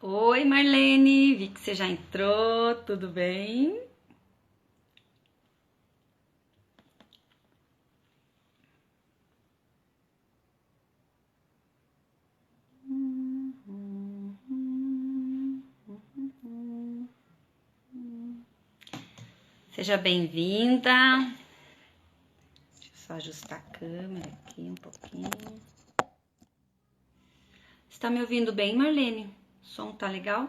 Oi, Marlene, vi que você já entrou, tudo bem? Seja bem-vinda. Deixa eu só ajustar a câmera aqui um pouquinho. Você tá me ouvindo bem, Marlene? O som tá legal?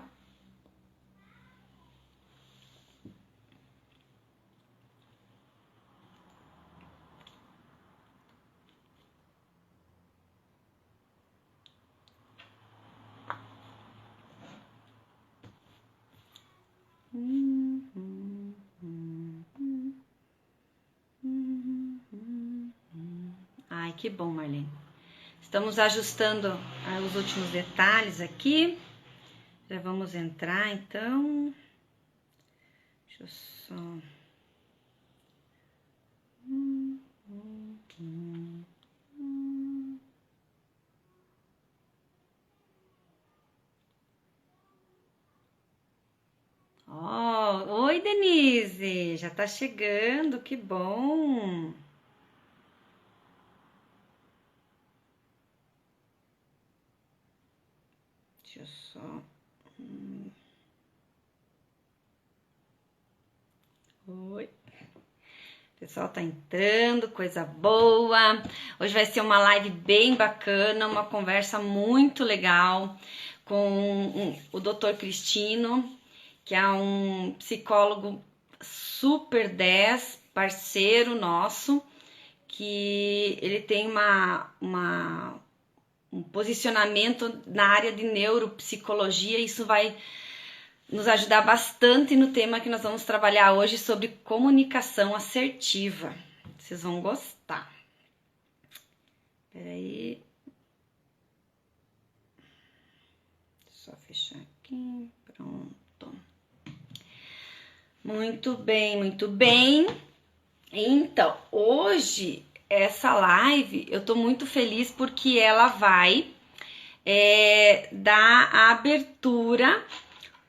Ai, que bom, Marlene. Estamos ajustando os últimos detalhes aqui. Já vamos entrar, então. Deixa eu só... Oh, oi, Denise! Já tá chegando, que bom! Deixa eu só... Oi! O pessoal tá entrando, coisa boa! Hoje vai ser uma live bem bacana, uma conversa muito legal com o Dr. Cristino, que é um psicólogo super 10, parceiro nosso, que ele tem um posicionamento na área de neuropsicologia. Isso vai nos ajudar bastante no tema que nós vamos trabalhar hoje sobre comunicação assertiva. Vocês vão gostar. Peraí. Só fechar aqui. Pronto. Muito bem, muito bem. Então, hoje, essa live, eu tô muito feliz porque ela vai dar a abertura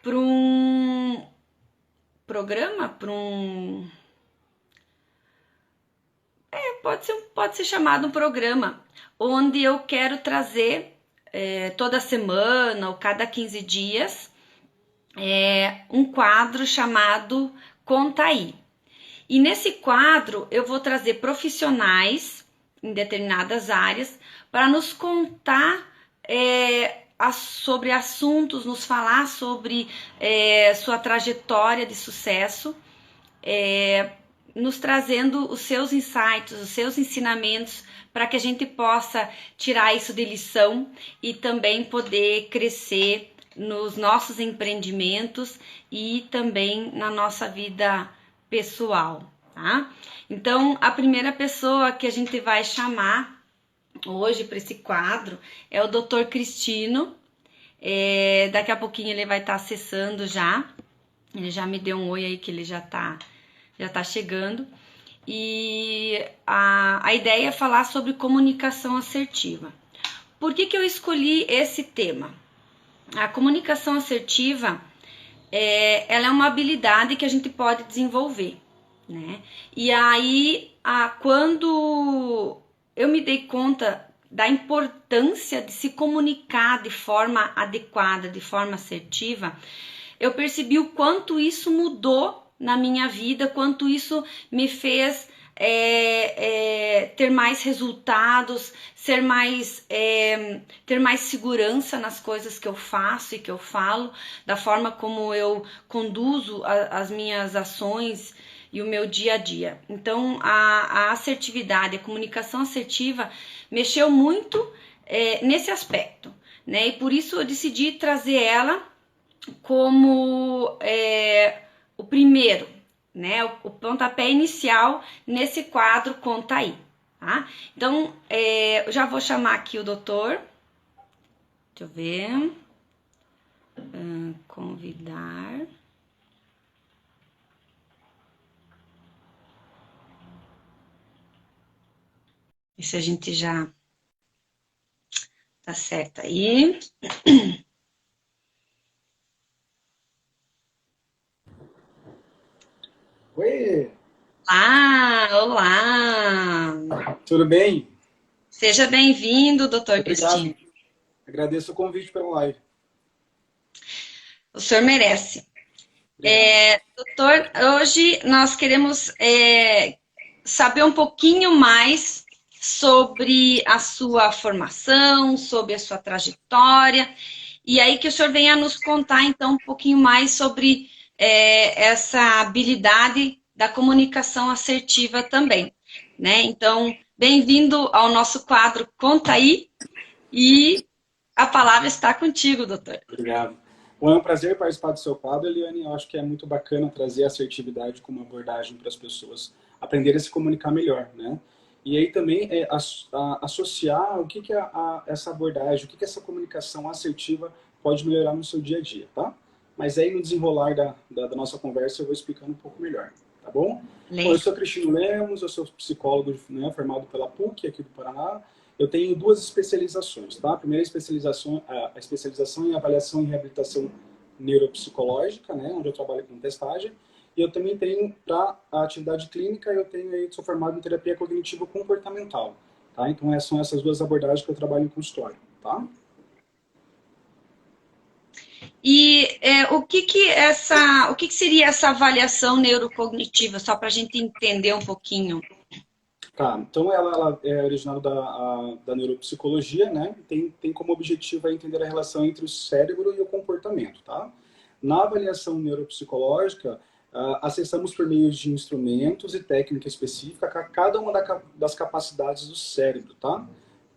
para um programa, para um... pode ser chamado um programa, onde eu quero trazer toda semana ou cada 15 dias um quadro chamado Conta Aí. E nesse quadro eu vou trazer profissionais em determinadas áreas para nos contar sobre assuntos, nos falar sobre sua trajetória de sucesso, nos trazendo os seus insights, os seus ensinamentos, para que a gente possa tirar isso de lição e também poder crescer nos nossos empreendimentos e também na nossa vida pessoal, tá? Então, a primeira pessoa que a gente vai chamar hoje para esse quadro é o Dr. Cristino. Daqui a pouquinho ele vai estar acessando já. Ele já me deu um oi aí que ele já tá chegando. E a ideia é falar sobre comunicação assertiva. Por que eu escolhi esse tema? A comunicação assertiva ela é uma habilidade que a gente pode desenvolver, né? E aí, quando eu me dei conta da importância de se comunicar de forma adequada, de forma assertiva, eu percebi o quanto isso mudou na minha vida, quanto isso me fez ter mais resultados, ter mais segurança nas coisas que eu faço e que eu falo, da forma como eu conduzo as minhas ações e o meu dia a dia. Então, a assertividade, a comunicação assertiva mexeu muito nesse aspecto, né? E por isso eu decidi trazer ela como o primeiro, né? O pontapé inicial nesse quadro Conta Aí, tá? Então, eu já vou chamar aqui o doutor. Deixa eu ver. Convidar. E se a gente já tá certo aí. Oi, Olá! tudo bem? Seja bem-vindo, doutor Obrigado. Cristino. Agradeço o convite pela live. O senhor merece. Obrigado. Doutor, hoje nós queremos saber um pouquinho mais sobre a sua formação, sobre a sua trajetória, e aí que o senhor venha nos contar então um pouquinho mais sobre essa habilidade da comunicação assertiva também, né? Então, bem-vindo ao nosso quadro Conta Aí, e a palavra está contigo, doutor. Obrigado. Bom, é um prazer participar do seu quadro, Eliane. Eu acho que é muito bacana trazer a assertividade como abordagem para as pessoas aprenderem a se comunicar melhor, né? E aí também associar o que essa abordagem, o que essa comunicação assertiva pode melhorar no seu dia a dia, tá? Mas aí no desenrolar da nossa conversa eu vou explicando um pouco melhor, tá bom? Bom, eu sou Cristino Lemos, eu sou psicólogo, né, formado pela PUC aqui do Paraná. Eu tenho duas especializações, tá? A primeira especialização, a especialização em avaliação e reabilitação neuropsicológica, né, onde eu trabalho com testagem. E eu também tenho, para a atividade clínica, sou formado em terapia cognitivo comportamental, tá? Então, são essas duas abordagens que eu trabalho em consultório, tá? E o que seria essa avaliação neurocognitiva, só para a gente entender um pouquinho? Tá, então ela é originada da neuropsicologia, né? Tem como objetivo entender a relação entre o cérebro e o comportamento, tá? Na avaliação neuropsicológica, acessamos por meio de instrumentos e técnica específica cada uma das capacidades do cérebro, tá?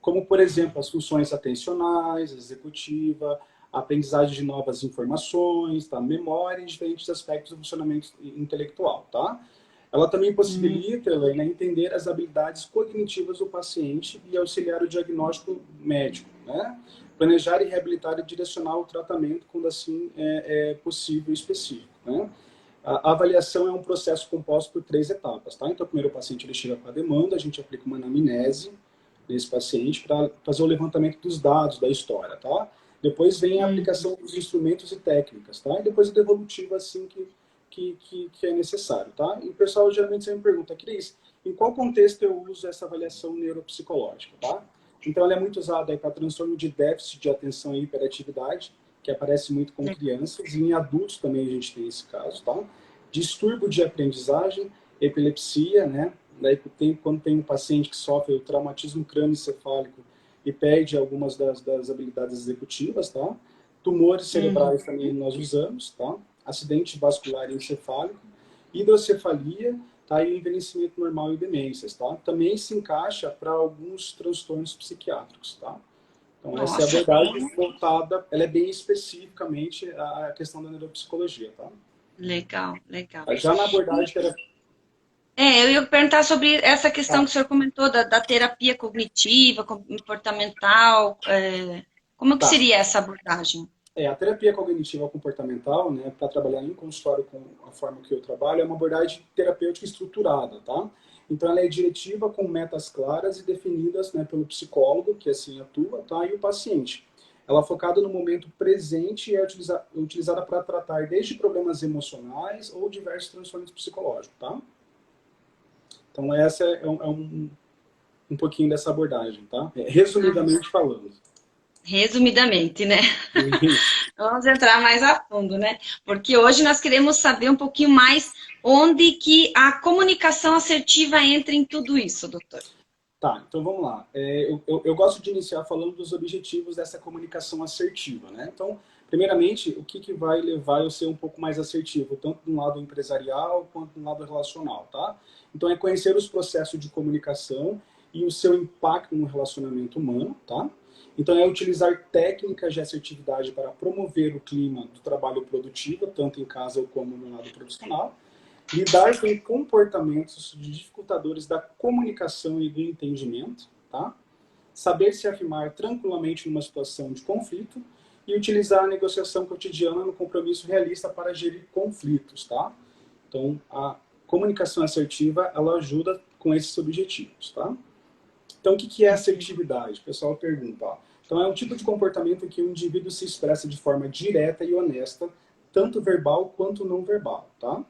Como, por exemplo, as funções atencionais, executiva, a aprendizagem de novas informações, tá? Memória e diferentes aspectos do funcionamento intelectual, tá? Ela também possibilita, Helena, entender as habilidades cognitivas do paciente e auxiliar o diagnóstico médico, né? Planejar e reabilitar e direcionar o tratamento quando assim é possível e específico, né? A avaliação é um processo composto por 3 etapas, tá? Então, primeiro o paciente ele chega com a demanda, a gente aplica uma anamnese nesse paciente para fazer o levantamento dos dados da história, tá? Depois vem a aplicação dos instrumentos e técnicas, tá? E depois a devolutiva, assim que é necessário, tá? E o pessoal geralmente sempre me pergunta, Cris, em qual contexto eu uso essa avaliação neuropsicológica, tá? Então ela é muito usada para transtorno de déficit de atenção e hiperatividade, que aparece muito com crianças, e em adultos também a gente tem esse caso, tá? Distúrbio de aprendizagem, epilepsia, né? Daí quando tem um paciente que sofre o traumatismo crânioencefálico e perde algumas das habilidades executivas, tá? Tumores cerebrais também nós usamos, tá? Acidente vascular encefálico, hidrocefalia, tá? E o envelhecimento normal e demências, tá? Também se encaixa para alguns transtornos psiquiátricos, tá? Então essa é a Nossa, abordagem voltada, ela é bem especificamente a questão da neuropsicologia, tá? legal, legal. Já na abordagem que era... Eu ia perguntar sobre essa questão Tá, que o senhor comentou da terapia cognitiva, comportamental. Como que tá. seria essa abordagem? A terapia cognitiva comportamental, né, para trabalhar em consultório com a forma que eu trabalho, é uma abordagem terapêutica estruturada, tá? Então ela é diretiva com metas claras e definidas, né, pelo psicólogo, que assim atua, tá? E o paciente. Ela é focada no momento presente e é utilizada para tratar desde problemas emocionais ou diversos transtornos psicológicos, tá? Então essa um pouquinho dessa abordagem, tá? Resumidamente falando. Resumidamente, né? Vamos entrar mais a fundo, né? Porque hoje nós queremos saber um pouquinho mais onde que a comunicação assertiva entra em tudo isso, doutor. Tá, então vamos lá. Eu gosto de iniciar falando dos objetivos dessa comunicação assertiva, né? Então, primeiramente, o que vai levar eu a ser um pouco mais assertivo, tanto no lado empresarial quanto no lado relacional, tá? Então, é conhecer os processos de comunicação e o seu impacto no relacionamento humano, tá? Então, é utilizar técnicas de assertividade para promover o clima do trabalho produtivo, tanto em casa como no lado profissional. Lidar com comportamentos dificultadores da comunicação e do entendimento, tá? Saber se afirmar tranquilamente numa situação de conflito e utilizar a negociação cotidiana no compromisso realista para gerir conflitos, tá? Então, a comunicação assertiva, ela ajuda com esses objetivos, tá? Então, o que é assertividade? O pessoal pergunta, ó. Então, é um tipo de comportamento em que o indivíduo se expressa de forma direta e honesta, tanto verbal quanto não verbal, tá?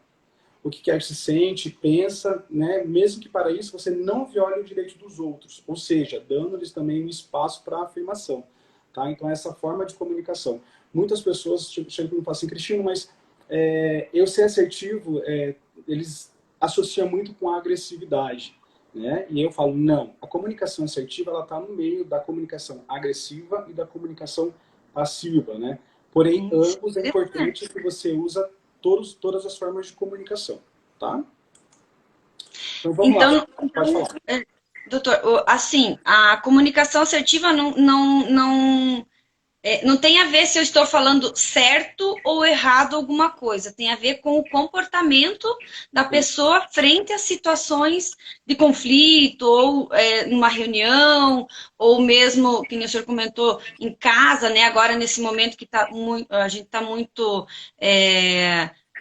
O que quer que se sente, pensa, né? Mesmo que para isso você não viole o direito dos outros, ou seja, dando-lhes também um espaço para afirmação, tá? Então, essa forma de comunicação. Muitas pessoas chegam e falam assim, Cristino, mas eu ser assertivo, eles associam muito com a agressividade, né? E eu falo, não, a comunicação assertiva, ela está no meio da comunicação agressiva e da comunicação passiva, né? Porém, ambos é importante que você usa todas as formas de comunicação, tá? Então vamos lá, pode falar. Doutor, assim, a comunicação assertiva não tem a ver se eu estou falando certo ou errado alguma coisa. Tem a ver com o comportamento da pessoa frente a situações de conflito, ou numa reunião, ou mesmo, que o senhor comentou, em casa, né? Agora, nesse momento que a gente está muito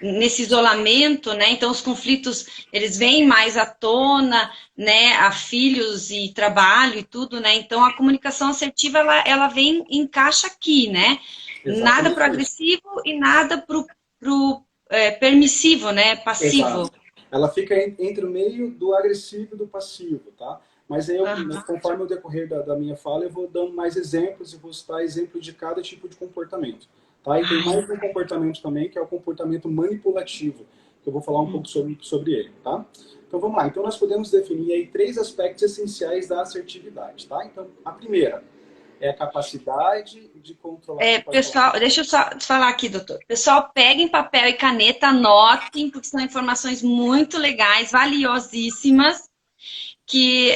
nesse isolamento, né? Então, os conflitos, eles vêm mais à tona, né, a filhos e trabalho e tudo, né? Então a comunicação assertiva ela vem encaixa aqui, né? Nada Exatamente pro isso. agressivo e nada pro permissivo, né? Passivo. Exato. Ela fica entre o meio do agressivo e do passivo, tá? Mas aí, conforme o decorrer da minha fala, eu vou dando mais exemplos e vou citar exemplos de cada tipo de comportamento. Tá? E tem mais um comportamento também, que é o comportamento manipulativo, que eu vou falar um pouco sobre ele, tá? Então vamos lá. Então nós podemos definir aí 3 aspectos essenciais da assertividade, tá? Então, a primeira é a capacidade de controlar... Pessoal, deixa eu só falar aqui, doutor. Pessoal, peguem papel e caneta, anotem, porque são informações muito legais, valiosíssimas, que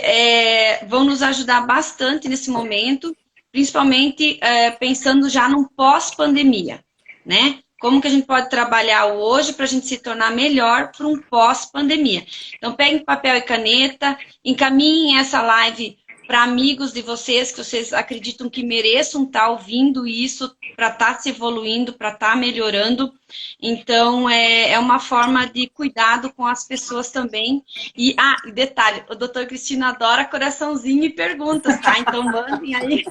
vão nos ajudar bastante nesse momento, principalmente pensando já num pós-pandemia, né? Como que a gente pode trabalhar hoje para a gente se tornar melhor para um pós-pandemia. Então, peguem papel e caneta, encaminhem essa live para amigos de vocês que vocês acreditam que mereçam estar ouvindo isso para estar se evoluindo, para estar melhorando. Então, é uma forma de cuidado com as pessoas também. E, detalhe, o doutor Cristino adora coraçãozinho e perguntas, tá? Então, mandem aí,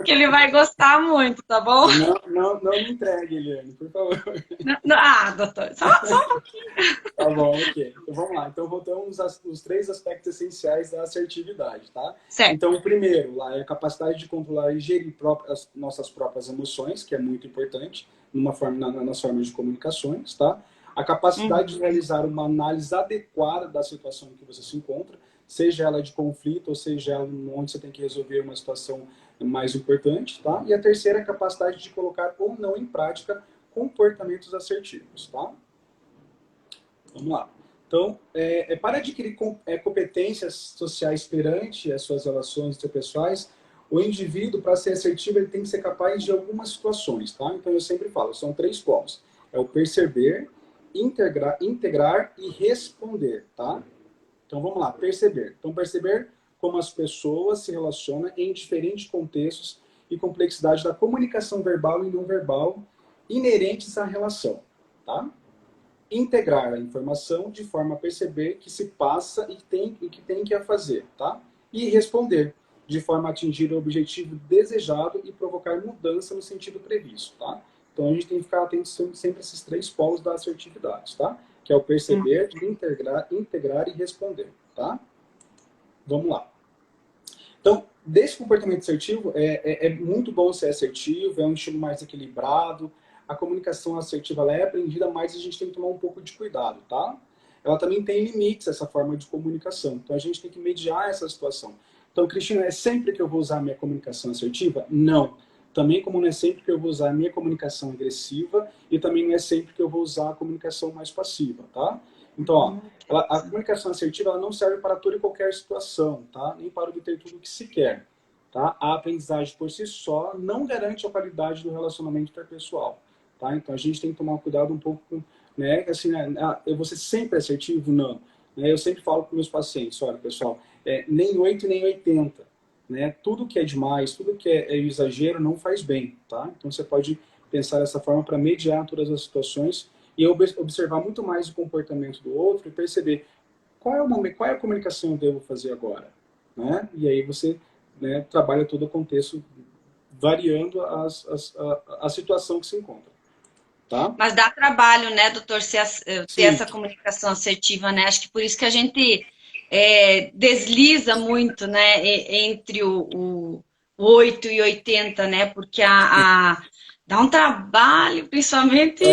que ele vai gostar muito, tá bom? Não me entregue, Eliane, por favor. Doutor, só um pouquinho. Tá bom, ok. Então vamos lá. Então voltamos aos 3 aspectos essenciais da assertividade, tá? Certo. Então o primeiro lá é a capacidade de controlar e gerir as nossas próprias emoções, que é muito importante nas formas de comunicações, tá? A capacidade de realizar uma análise adequada da situação em que você se encontra, seja ela de conflito ou seja ela onde você tem que resolver uma situação mais importante, tá? E a terceira é a capacidade de colocar ou não em prática comportamentos assertivos, tá? Vamos lá. Então, para adquirir competências sociais perante as suas relações interpessoais, o indivíduo, para ser assertivo, ele tem que ser capaz de algumas situações, tá? Então, eu sempre falo, são 3 povos. É o perceber, integrar e responder, tá? Então, vamos lá, perceber. Então, perceber como as pessoas se relacionam em diferentes contextos e complexidade da comunicação verbal e não verbal inerentes à relação, tá? Integrar a informação de forma a perceber que se passa e que tem que fazer, tá? E responder, de forma a atingir o objetivo desejado e provocar mudança no sentido previsto, tá? Então a gente tem que ficar atento sempre a esses 3 polos da assertividade, tá? Que é o perceber, integrar e responder, tá? Vamos lá. Então, desse comportamento assertivo, é muito bom ser assertivo, é um estilo mais equilibrado. A comunicação assertiva ela é aprendida, mas a gente tem que tomar um pouco de cuidado, tá? Ela também tem limites, essa forma de comunicação. Então, a gente tem que mediar essa situação. Então, Cristina, é sempre que eu vou usar a minha comunicação assertiva? Não. Também como não é sempre que eu vou usar a minha comunicação agressiva e também não é sempre que eu vou usar a comunicação mais passiva, tá? Então, ó, a comunicação assertiva ela não serve para toda e qualquer situação, tá? Nem para obter tudo o que se quer, tá? A aprendizagem por si só não garante a qualidade do relacionamento interpessoal, tá? Então, a gente tem que tomar cuidado um pouco né? Assim, eu vou ser sempre assertivo? Não. Né? Eu sempre falo para os meus pacientes, olha, pessoal, nem 8 nem 80. Né? Tudo que é demais, tudo que é exagero não faz bem, tá? Então você pode pensar dessa forma para mediar todas as situações e observar muito mais o comportamento do outro e perceber qual é o momento, qual é a comunicação que eu devo fazer agora, né? E aí você, né, trabalha todo o contexto variando a situação que se encontra, tá? Mas dá trabalho, né, doutor, ter Sim, essa comunicação assertiva, né? Acho que por isso que a gente desliza muito, né, entre o 8 e 80, né? Porque dá um trabalho, é, principalmente.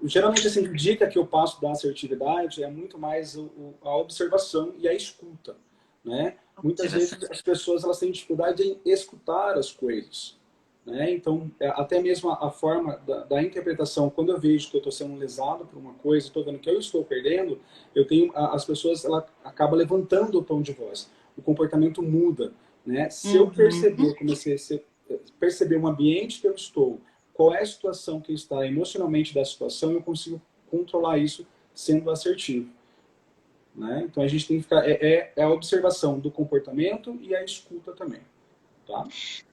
geralmente assim, a dica que eu passo da assertividade é muito mais a observação e a escuta, né? Muitas vezes Observação. as pessoas elas têm dificuldade em escutar as coisas, né? Então, até mesmo a forma da interpretação, quando eu vejo que eu estou sendo lesado por uma coisa, estou vendo que eu estou perdendo, as pessoas ela acaba levantando o tom de voz, o comportamento muda, né? Se eu Uhum. perceber, comecei a perceber o ambiente que eu estou, qual é a situação que está emocionalmente da situação, eu consigo controlar isso sendo assertivo. Né? Então a gente tem que ficar, a observação do comportamento e a escuta também. Tá?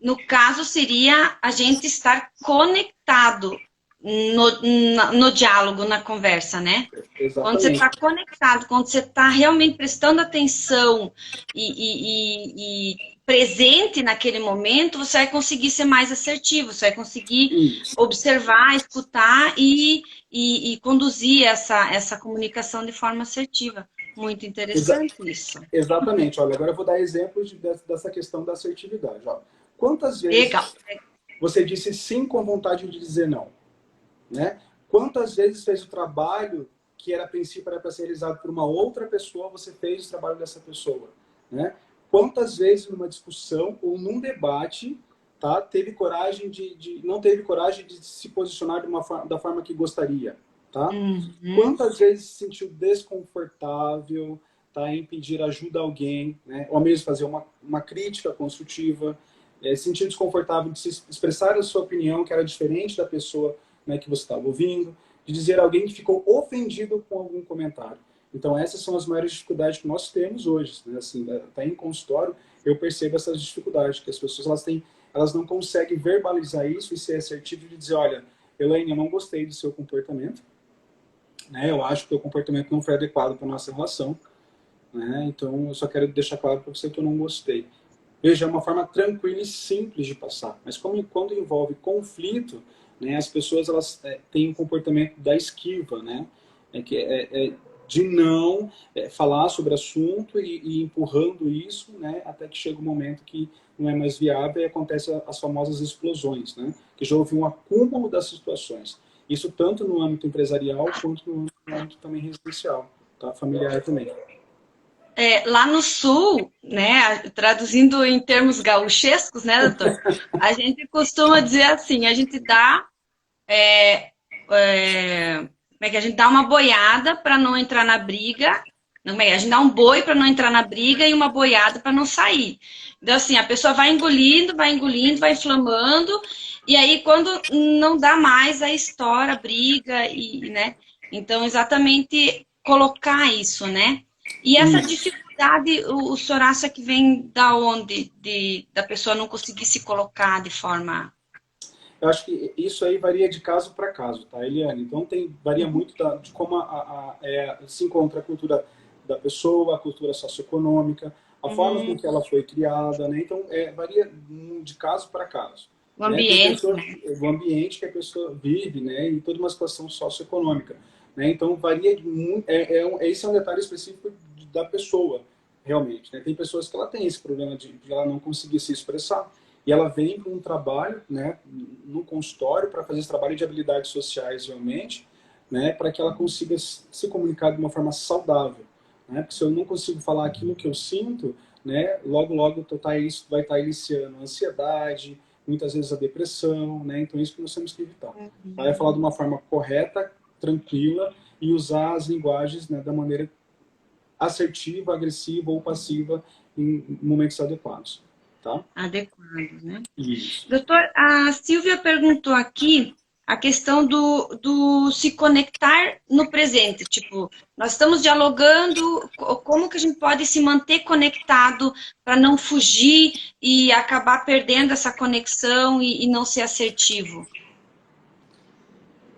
No caso, seria a gente estar conectado no diálogo, na conversa, né? Quando você Exatamente. está conectado, quando você está realmente prestando atenção e presente naquele momento, você vai conseguir ser mais assertivo, você vai conseguir Isso. observar, escutar e conduzir essa comunicação de forma assertiva. Muito Exa interessante isso. exatamente. Olha, agora eu vou dar exemplos dessa questão da assertividade. Ó. Quantas Legal. vezes você disse sim com vontade de dizer não? Né? Quantas vezes fez o trabalho que era a princípio era para ser realizado por uma outra pessoa, você fez o trabalho dessa pessoa? Né? Quantas vezes numa discussão ou num debate, tá, teve coragem não teve coragem de se posicionar da forma que gostaria? Tá? Uhum. Quantas vezes se sentiu desconfortável, tá, em pedir ajuda a alguém, né? Ou mesmo fazer uma crítica construtiva, sentir desconfortável de se expressar a sua opinião, que era diferente da pessoa, né, que você estava ouvindo, de dizer a alguém que ficou ofendido com algum comentário. Então essas são as maiores dificuldades que nós temos hoje, né? Assim, até em consultório eu percebo essas dificuldades, que as pessoas elas não conseguem verbalizar isso e ser assertivo de dizer, olha, Elaine, eu não gostei do seu comportamento, né? Eu acho que o comportamento não foi adequado para nossa relação, né? Então eu só quero deixar claro para você que eu não gostei. Veja, é uma forma tranquila e simples de passar, mas quando envolve conflito, né, as pessoas elas têm um comportamento da esquiva, né? De não falar sobre o assunto e empurrando isso, né, até que chega um momento que não é mais viável e acontece as famosas explosões, né? Que já houve um acúmulo das situações. Isso tanto no âmbito empresarial quanto no âmbito também residencial, tá? Familiar também. Lá no sul, né, traduzindo em termos gauchescos, né, doutor? A gente costuma dizer assim, a gente dá, como é que a gente dá uma boiada para não entrar na briga, não, a gente dá um boi para não entrar na briga e uma boiada para não sair. Então assim, a pessoa vai engolindo, vai inflamando e aí quando não dá mais, aí estoura a briga né? Então exatamente colocar isso, né? E essa Isso. dificuldade, o senhor acha que vem da onde? Da pessoa não conseguir se colocar de forma. Eu acho que isso aí varia de caso para caso, tá, Eliane? Então varia muito de como se encontra a cultura da pessoa, a cultura socioeconômica, a forma com Hum, que ela foi criada, né? Então varia de caso para caso. o Né? Tem ambiente, pessoas, né? o ambiente que a pessoa vive, né? E toda uma situação socioeconômica. Né? Então varia muito. Esse é um detalhe específico da pessoa, realmente. Né? Tem pessoas que ela tem esse problema de ela não conseguir se expressar. E ela vem para um trabalho, né, no consultório, para fazer esse trabalho de habilidades sociais realmente, né, para que ela consiga se comunicar de uma forma saudável. Né? Porque se eu não consigo falar aquilo que eu sinto, né, logo, logo isso vai estar iniciando a ansiedade, muitas vezes a depressão, né? Então isso que nós temos que evitar. Tá? É falar de uma forma correta, tranquila e usar as linguagens, né, da maneira assertiva, agressiva ou passiva em momentos adequados. Tá? Adequado, né? Isso. Doutor, a Silvia perguntou aqui. a questão do se conectar no presente. Tipo, nós estamos dialogando, como que a gente pode se manter conectado para não fugir e acabar perdendo essa conexão e não ser assertivo?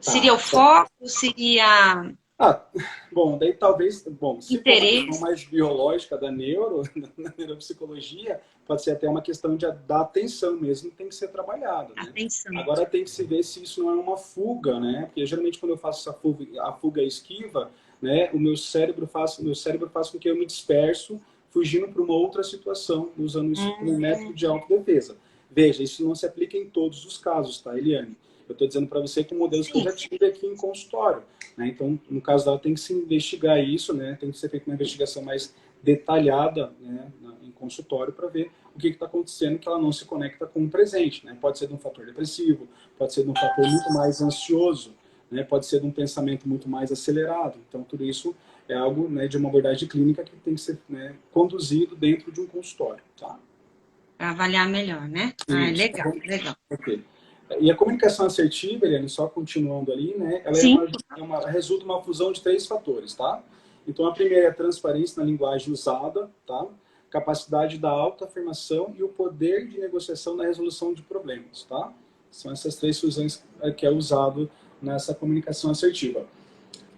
Seria Tá. o foco? Seria Ah, bom, daí talvez, bom, se for uma questão interesse? mais biológica da neuro, da neuropsicologia, pode ser até uma questão da atenção mesmo, tem que ser trabalhada, né? Atenção. Agora tem que se ver se isso não é uma fuga, né? Porque geralmente quando eu faço essa fuga, a fuga é esquiva, né? O meu cérebro faz com que eu me disperso, fugindo para uma outra situação, usando isso como método de autodefesa. Veja, isso não se aplica em todos os casos, tá, Eliane? Eu estou dizendo para você que modelos que eu Sim. já tive aqui em consultório. Né? Então, no caso dela, tem que se investigar isso, né? Tem que ser feita uma investigação mais detalhada, né, em consultório para ver o que está acontecendo que ela não se conecta com o presente. Né? Pode ser de um fator depressivo, pode ser de um fator muito mais ansioso, né? Pode ser de um pensamento muito mais acelerado. Então, tudo isso é algo, né, de uma abordagem clínica que tem que ser, né, conduzido dentro de um consultório. Tá? Para avaliar melhor, né? Ah, Isso. legal, legal. Ok. E a comunicação assertiva, Eliane, só continuando ali, né, ela Sim. resulta uma fusão de 3 fatores, tá? Então, a primeira é a transparência na linguagem usada, tá? Capacidade da autoafirmação e o poder de negociação na resolução de problemas, tá? São essas 3 fusões que é usado nessa comunicação assertiva.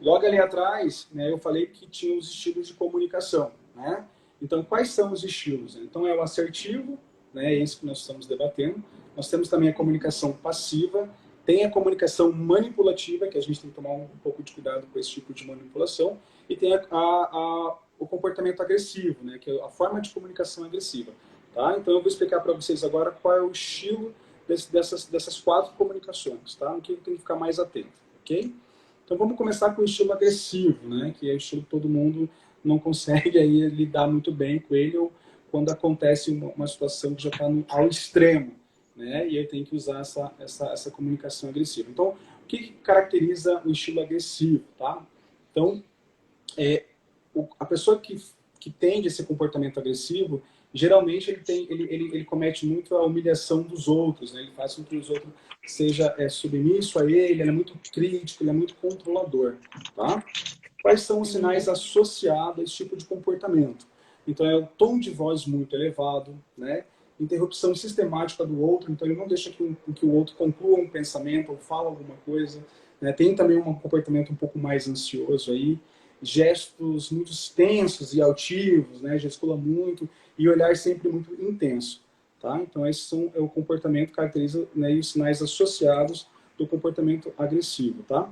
Logo ali atrás, né, eu falei que tinha os estilos de comunicação, né? Então, quais são os estilos? Então, é o assertivo, né, é isso que nós estamos debatendo. Nós temos também a comunicação passiva, tem a comunicação manipulativa, que a gente tem que tomar um pouco de cuidado com esse tipo de manipulação, e tem o comportamento agressivo, né, que é a forma de comunicação agressiva. Tá? Então, eu vou explicar para vocês agora qual é o estilo dessas 4 comunicações, tá? O que tem que ficar mais atento, ok? Então vamos começar com o estilo agressivo, né? Que é o estilo que todo mundo não consegue aí lidar muito bem com ele, ou quando acontece uma situação que já está ao extremo, né? E aí tem que usar essa comunicação agressiva. Então, o que caracteriza o estilo agressivo, tá? Então, a pessoa que tende esse comportamento agressivo, geralmente ele comete muito a humilhação dos outros, né? Ele faz com que os outros seja submisso a ele é muito crítico, ele é muito controlador, tá? Quais são os sinais associados a esse tipo de comportamento? Então, é o tom de voz muito elevado, né? Interrupção sistemática do outro, então ele não deixa que o outro conclua um pensamento ou fala alguma coisa, né? Tem também um comportamento um pouco mais ansioso aí, gestos muito tensos e altivos, né? Gesticula muito e olhar sempre muito intenso, tá? Então esse é o comportamento que caracteriza, né, e os sinais associados do comportamento agressivo, tá?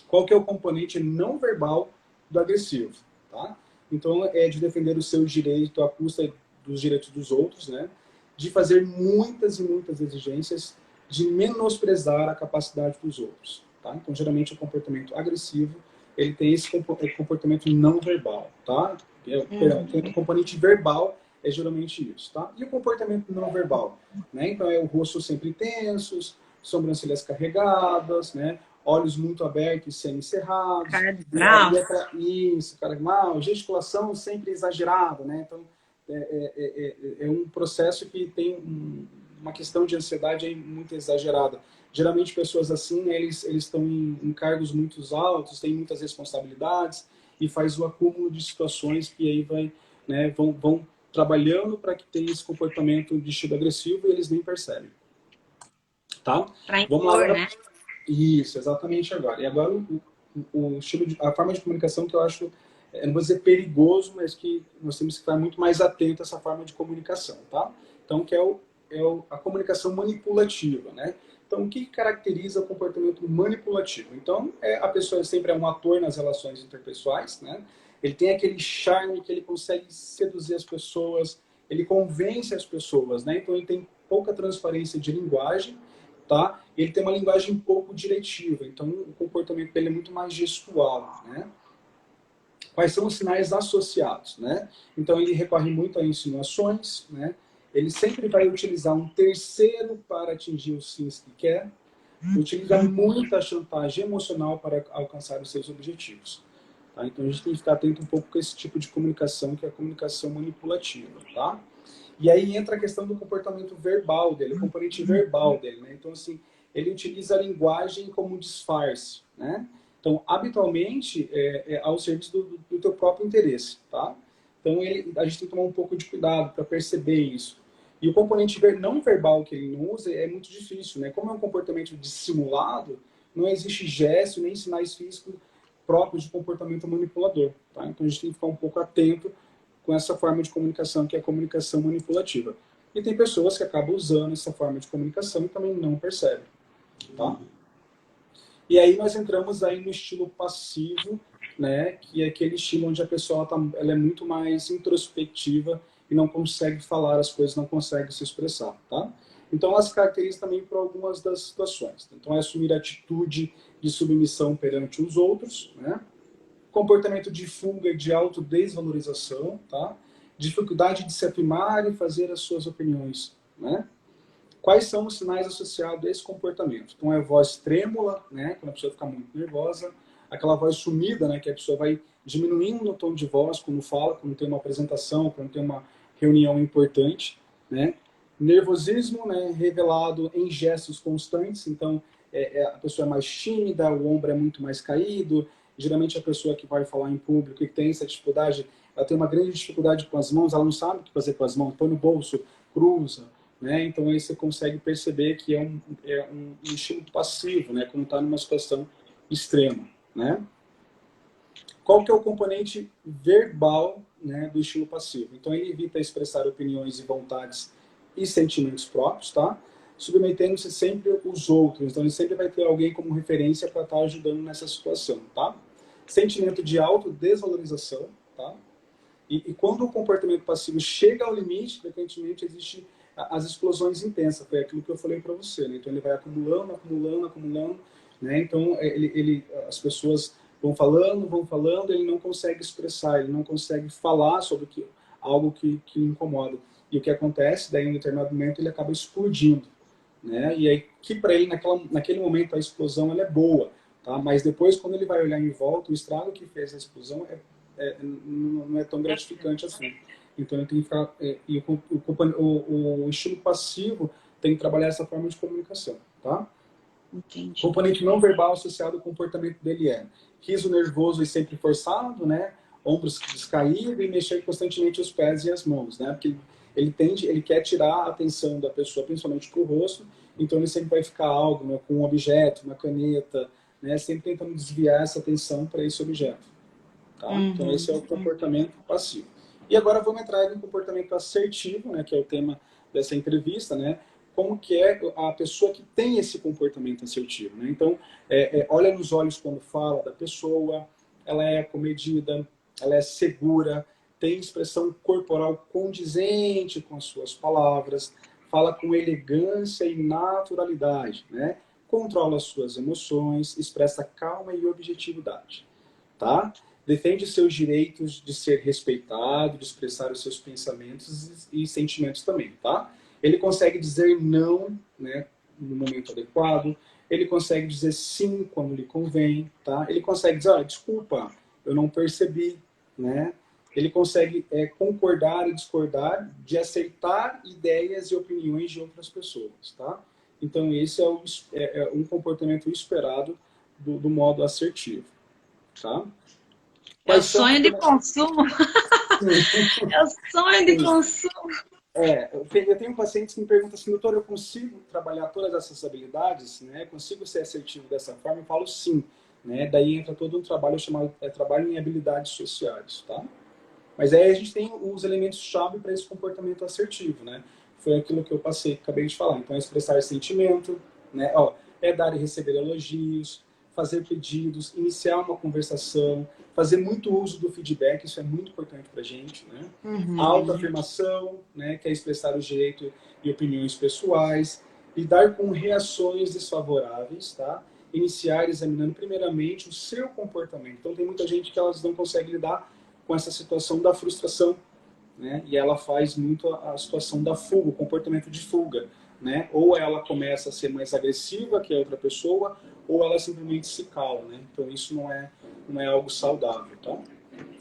Qual que é o componente não verbal do agressivo, tá? Então é de defender o seu direito à custa dos direitos dos outros, né? De fazer muitas e muitas exigências, de menosprezar a capacidade dos outros, tá? Então geralmente o comportamento agressivo ele tem esse comportamento não verbal, tá? Perdão, o componente verbal é geralmente isso, tá? E o comportamento não verbal, né? Então é o rosto sempre tensos, sobrancelhas carregadas, né? Olhos muito abertos e semicerrados. Cara de E, bravo. isso, cara, mal, gesticulação sempre exagerada, né? Então, é um processo que tem uma questão de ansiedade aí muito exagerada. Geralmente, pessoas assim, né, eles estão em cargos muito altos, têm muitas responsabilidades e faz o acúmulo de situações que aí vão trabalhando para que tenha esse comportamento de estilo agressivo e eles nem percebem. Tá? Para Vamos lá impor, agora. né? Isso, exatamente agora. E agora o estilo a forma de comunicação que eu acho, não vou dizer perigoso, mas que nós temos que estar muito mais atento a essa forma de comunicação, tá? Então, que a comunicação manipulativa, né? Então, o que caracteriza o comportamento manipulativo? Então, a pessoa sempre é um ator nas relações interpessoais, né? Ele tem aquele charme que ele consegue seduzir as pessoas, ele convence as pessoas, né? Então, ele tem pouca transparência de linguagem, tá? Ele tem uma linguagem um pouco diretiva, então o comportamento dele é muito mais gestual, né? Quais são os sinais associados, né? Então ele recorre muito a insinuações, né? Ele sempre vai utilizar um terceiro para atingir os fins que quer, utiliza muita chantagem emocional para alcançar os seus objetivos. Tá? Então a gente tem que ficar atento um pouco com esse tipo de comunicação, que é a comunicação manipulativa, tá? E aí entra a questão do comportamento verbal dele, o componente verbal dele, né? Então, assim, ele utiliza a linguagem como disfarce, né? Então, habitualmente, ao serviço do teu próprio interesse, tá? Então, a gente tem que tomar um pouco de cuidado para perceber isso. E o componente não verbal que ele não usa é muito difícil, né? Como é um comportamento dissimulado, não existe gesto nem sinais físicos próprios de comportamento manipulador, tá? Então, a gente tem que ficar um pouco atento com essa forma de comunicação, que é a comunicação manipulativa. E tem pessoas que acabam usando essa forma de comunicação e também não percebem, tá? E aí nós entramos aí no estilo passivo, né, que é aquele estilo onde a pessoa ela é muito mais introspectiva e não consegue falar as coisas, não consegue se expressar, tá? Então ela se caracteriza também por algumas das situações. Então é assumir atitude de submissão perante os outros, né? Comportamento de fuga e de autodesvalorização, tá? Dificuldade de se afirmar e fazer as suas opiniões, né? Quais são os sinais associados a esse comportamento? Então, é a voz trêmula, né, quando a pessoa fica muito nervosa, aquela voz sumida, né, que a pessoa vai diminuindo o tom de voz quando fala, quando tem uma apresentação, quando tem uma reunião importante, né? Nervosismo, né, revelado em gestos constantes, então a pessoa é mais tímida, o ombro é muito mais caído, geralmente a pessoa que vai falar em público e tem essa dificuldade, ela tem uma grande dificuldade com as mãos, ela não sabe o que fazer com as mãos, põe no bolso, cruza, né? Então aí você consegue perceber que é um estilo passivo, né? Quando está numa situação extrema, né? Qual que é o componente verbal, né, do estilo passivo? Então ele evita expressar opiniões e vontades e sentimentos próprios, tá? Submetendo-se sempre os outros. Então ele sempre vai ter alguém como referência para estar ajudando nessa situação, tá? Sentimento de autodesvalorização, tá? E quando o comportamento passivo chega ao limite, frequentemente existe as explosões intensas. Foi aquilo que eu falei para você, né? Então ele vai acumulando, acumulando, acumulando, né? Então as pessoas vão falando, ele não consegue expressar, ele não consegue falar sobre algo que incomoda. E o que acontece, daí em um determinado momento ele acaba explodindo, né? E aí que para ele naquele momento a explosão ela é boa, tá? Mas depois quando ele vai olhar em volta, o estrago que fez a explosão não é tão gratificante assim. Então ele tem que ficar, e o estilo passivo tem que trabalhar essa forma de comunicação, tá? Entendi. Componente não verbal associado ao comportamento dele é riso nervoso e sempre forçado, né? Ombros descaídos e mexer constantemente os pés e as mãos, né? Porque ele quer tirar a atenção da pessoa, principalmente para o rosto, então ele sempre vai ficar algo, né, com um objeto, uma caneta, né? Sempre tentando desviar essa atenção para esse objeto, tá? Então esse é o comportamento passivo. E agora vamos entrar no comportamento assertivo, né? Que é o tema dessa entrevista, né? Como que é a pessoa que tem esse comportamento assertivo, né? Então, olha nos olhos quando fala da pessoa, ela é comedida, ela é segura, tem expressão corporal condizente com as suas palavras, fala com elegância e naturalidade, né? Controla as suas emoções, expressa calma e objetividade, tá? Defende seus direitos de ser respeitado, de expressar os seus pensamentos e sentimentos também, tá? Ele consegue dizer não, né, no momento adequado. Ele consegue dizer sim quando lhe convém, tá? Ele consegue dizer, desculpa, eu não percebi, né? Ele consegue concordar e discordar, de aceitar ideias e opiniões de outras pessoas, tá? Então esse é um comportamento esperado do modo assertivo, tá? É o Quais são sonho de consumo. É o sonho de consumo. Eu tenho pacientes que me perguntam assim, doutor, eu consigo trabalhar todas essas habilidades, né? Consigo ser assertivo dessa forma? Eu falo sim, né? Daí entra todo um trabalho chamado trabalho em habilidades sociais, tá? Mas aí a gente tem os elementos-chave para esse comportamento assertivo, né? Foi aquilo que eu acabei de falar. Então, é expressar sentimento, né? É dar e receber elogios, fazer pedidos, iniciar uma conversação, fazer muito uso do feedback, isso é muito importante para a gente, né? A autoafirmação, né? Que é expressar os direitos e opiniões pessoais, lidar com reações desfavoráveis, tá? Iniciar examinando primeiramente o seu comportamento. Então, tem muita gente que elas não consegue lidar com essa situação da frustração, né? E ela faz muito a situação da fuga, o comportamento de fuga, né? Ou ela começa a ser mais agressiva que a outra pessoa, ou ela simplesmente se cala, né? Então isso não é algo saudável, tá?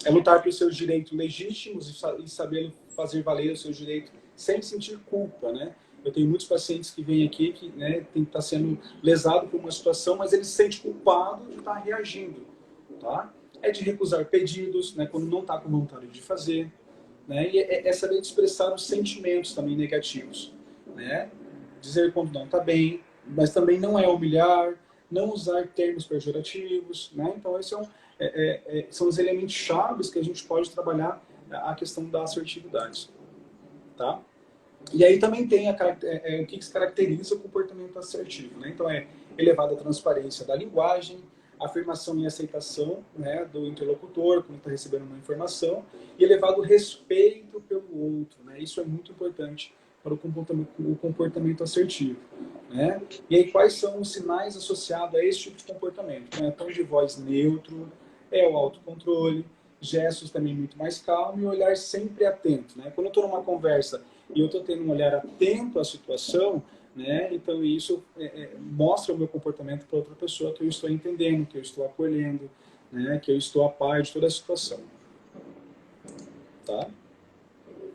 É lutar pelos seus direitos legítimos e saber fazer valer os seus direitos sem sentir culpa, né? Eu tenho muitos pacientes que vêm aqui que, né, tem que estar sendo lesado por uma situação, mas ele se sente culpado de estar reagindo, tá? É de recusar pedidos, né, quando não está com vontade de fazer, né? E é saber expressar os sentimentos também negativos, né? Dizer quando não está bem, mas também não é humilhar, não usar termos pejorativos, né? Então, esses são os elementos chaves que a gente pode trabalhar a questão da assertividade, tá? E aí também tem o que caracteriza o comportamento assertivo, né? Então, elevada transparência da linguagem, afirmação e aceitação, né, do interlocutor quando está recebendo uma informação, e elevado respeito pelo outro, né? Isso é muito importante para o comportamento assertivo, né? E aí quais são os sinais associados a esse tipo de comportamento? Então, tom de voz neutro, o autocontrole, gestos também muito mais calmos e olhar sempre atento, né? Quando eu estou numa conversa e eu estou tendo um olhar atento à situação, né? Então isso mostra o meu comportamento para outra pessoa, que eu estou entendendo, que eu estou acolhendo, né? Que eu estou a par de toda a situação, tá?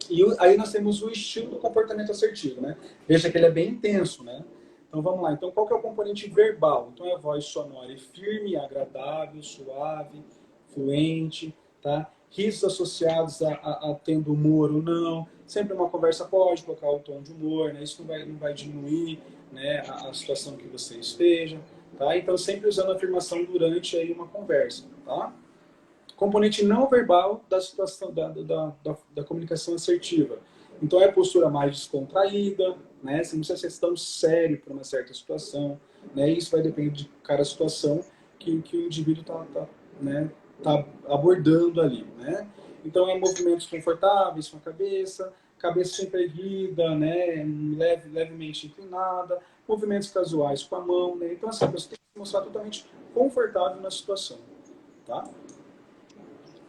E aí nós temos o estilo do comportamento assertivo, né? Veja que ele é bem intenso, né? Então vamos lá. Então qual que é o componente verbal? Então é a voz sonora e firme, agradável, suave, fluente, tá? Risos associados a tendo humor ou não. Sempre uma conversa pode colocar o tom de humor, né? Isso não vai diminuir, né, a situação que você esteja, tá? Então sempre usando a afirmação durante aí uma conversa, tá? Componente não verbal da situação da comunicação assertiva. Então é a postura mais descontraída, né? Você não precisa ser tão sério para uma certa situação, né? Isso vai depender de cada situação que o indivíduo tá abordando ali, né? Então é movimentos confortáveis com a cabeça sempre erguida, né? Levemente inclinada, movimentos casuais com a mão, né? Então assim, você tem que se mostrar totalmente confortável na situação, tá?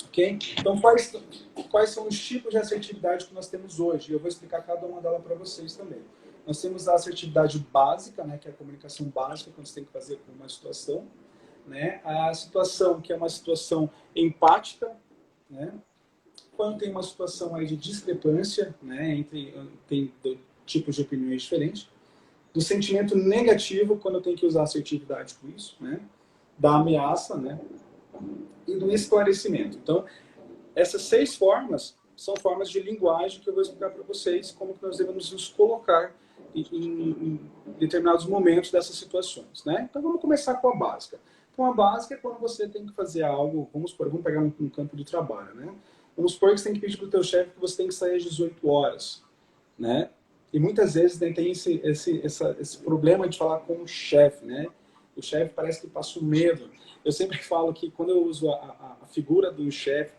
Okay? Então, quais são os tipos de assertividade que nós temos hoje? Eu vou explicar cada uma delas para vocês também. Nós temos a assertividade básica, né, que é a comunicação básica, quando você tem que fazer com uma situação. Né? A situação, que é uma situação empática, né? Quando tem uma situação aí de discrepância, né, tem tipos de opiniões diferentes. Do sentimento negativo, quando eu tenho que usar assertividade com isso. Né? Da ameaça, né? E do esclarecimento. Então, essas 6 formas são formas de linguagem que eu vou explicar para vocês como que nós devemos nos colocar em determinados momentos dessas situações, né? Então, vamos começar com a básica. Então, a básica é quando você tem que fazer algo, vamos pegar um campo de trabalho, né? Vamos supor que você tem que pedir para o teu chefe que você tem que sair às 18 horas, né? E muitas vezes, né, tem esse problema de falar com o chefe, né? O chefe parece que passa o medo. Eu sempre falo que quando eu uso a figura do chefe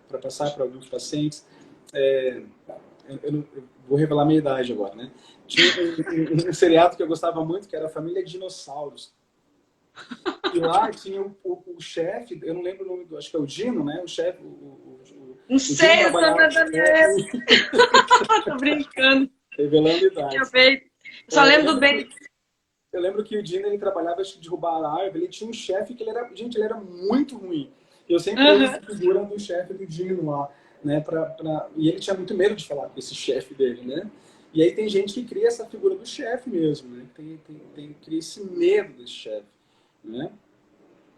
para passar para alguns pacientes, eu vou revelar a minha idade agora, né? Tinha um seriado que eu gostava muito, que era a Família Dinossauros. E lá tinha o chefe, eu não lembro o nome, acho que é o Dino, né? O chefe, não sei, eu sou da minha época. Tô brincando. Revelando idade. Eu só lembro bem. Eu lembro que o Dino, ele trabalhava de derrubar a árvore, ele tinha um chefe que ele era muito ruim. Eu sempre uso essa figura do chefe do Dino lá, né? E ele tinha muito medo de falar com esse chefe dele, né? E aí tem gente que cria essa figura do chefe mesmo, né? Cria esse medo desse chefe, né?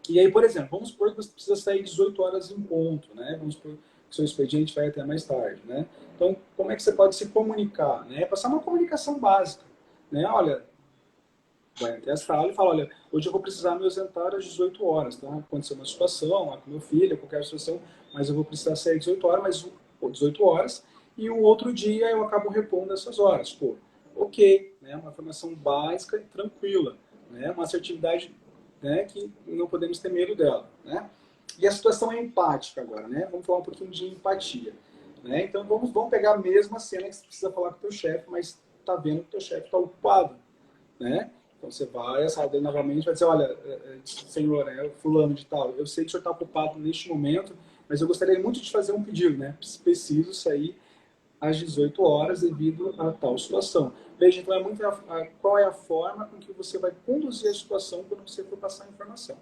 E aí, por exemplo, vamos supor que você precisa sair 18 horas em ponto, né? Vamos supor que seu expediente vai até mais tarde, né? Então, como é que você pode se comunicar, né? Passar uma comunicação básica, né? Olha, vai até a sala e fala, olha, hoje eu vou precisar me ausentar às 18 horas, tá? Aconteceu uma situação lá com meu filho, qualquer situação, mas eu vou precisar sair às 18 horas, mas 18 horas, e um outro dia eu acabo repondo essas horas. Pô, ok, né? Uma formação básica e tranquila, né? Uma assertividade, né, que não podemos ter medo dela, né? E a situação é empática agora, né? Vamos falar um pouquinho de empatia, né? Então vamos pegar a mesma cena que você precisa falar com o teu chefe, mas tá vendo que o teu chefe está ocupado, né? Então você vai, a sala dele novamente vai dizer, olha, senhor, fulano de tal, eu sei que o senhor está ocupado neste momento, mas eu gostaria muito de fazer um pedido, né? Preciso sair às 18 horas devido a tal situação. Veja, então qual é a forma com que você vai conduzir a situação quando você for passar a informação,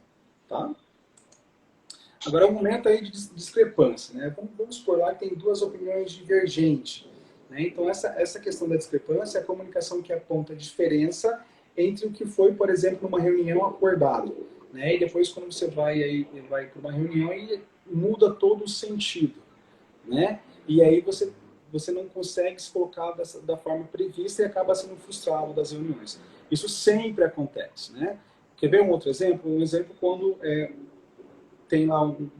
tá? Agora é um momento aí de discrepância, né? Vamos supor lá que tem duas opiniões divergentes, né? Então, essa questão da discrepância é a comunicação que aponta a diferença entre o que foi, por exemplo, numa reunião acordado, né? E depois, quando você vai para uma reunião, e muda todo o sentido, né? E aí você não consegue se colocar da forma prevista e acaba sendo frustrado das reuniões. Isso sempre acontece, né? Quer ver um outro exemplo? Um exemplo quando tem lá um